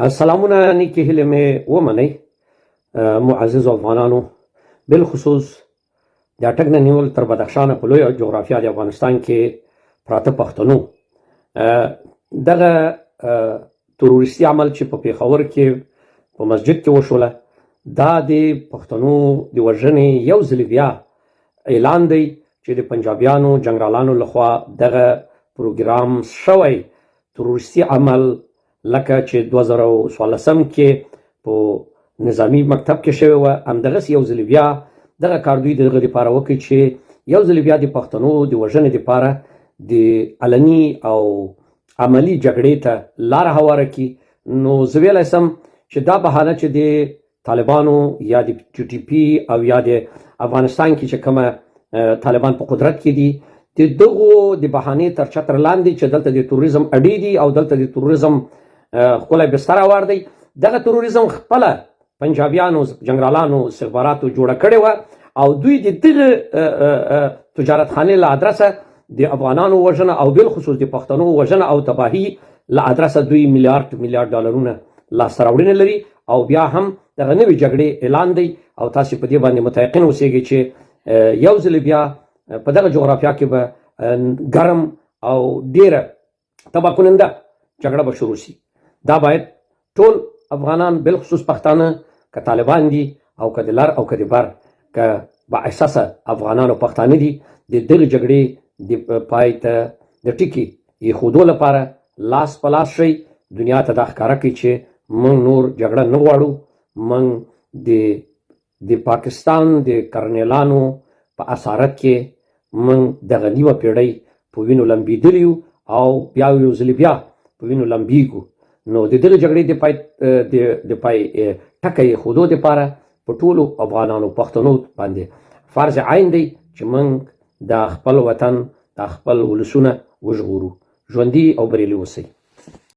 سلامونه نیکې هیلې مې ومنئ معززو افغانانو، بالخصوص د اټک نه نیول تر بدخشانه په لویه جغرافیه د افغانستان کې پراته پښتنو دغه تروریستي عمل چې په پېښور کې په مسجد کې وشوله، دا د پښتنو د وژنې یو ځل بیا اعلان دی چې د پنجابیانو جنرالانو لخوا دغه پروګرام شوی تروریستي عمل لکه چې 2014 کې په نظامي مکتب کې شوی و، همدغسې یو ځل بیا دغه کار دوی دغه دپاره وکړي چې یو ځل بیا د پښتنو د وژنې دپاره د علني او عملي جګړې ته لاره هواره کړي. نو زه ویلی سم چې دا بهانه چې د طالبانو یا د ټي ټي پي او یا د افغانستان کې چې کومه طالبان په قدرت کې دي، د دغو د بهانې تر چتر لاندې چې دلته د تروریزم اډې دي او دلته د تروریزم ښکلی بستر هوار دی، دغه تروریزم خپله پنجابیانو جنرالانو استخباراتو جوړه کړې وه او دوی د دغه تجارتخانې له ادرسه د افغانانو وژنه او بالخصوص د پښتنو وژنه او تباهي له ادرسه دوی میلیارډ ډالرونه لاسته راوړنې لري او بیا هم دغه نوې جګړې اعلان دی او تاسې په دې باندې متیقن اوسیږئ چې یو ځل بیا په دغه جغرافیه کې به ګرم او ډیره تباه کننده جګړه به شروع شي. دا باید ټول افغانان بالخصوص پښتانه که طالبان دي او که د لر او که د بر که با احساسه افغانان او پښتانه دي د دغې جګړې د پای ته د ټکي ایښودو لپاره لاس په لاس شئ، دنیا ته دا ښکاره کړئ چې موږ نور جګړه نه غواړو، موږ د پاکستان د کرنیلانو په اسارت کې موږ دغه نیمه پیړۍ په وینو لمبېدلي یو او بیا یو ځل بیا په وینو لمبېږو. نو د دغې جګړې د پای ټکی ایښودو دپاره په ټولو افغانانو پښتنو باندې فرض عین دی چې موږ د خپل وطن د خپل ولسونه وژغورو. ژوندي او بریالي اوسئ.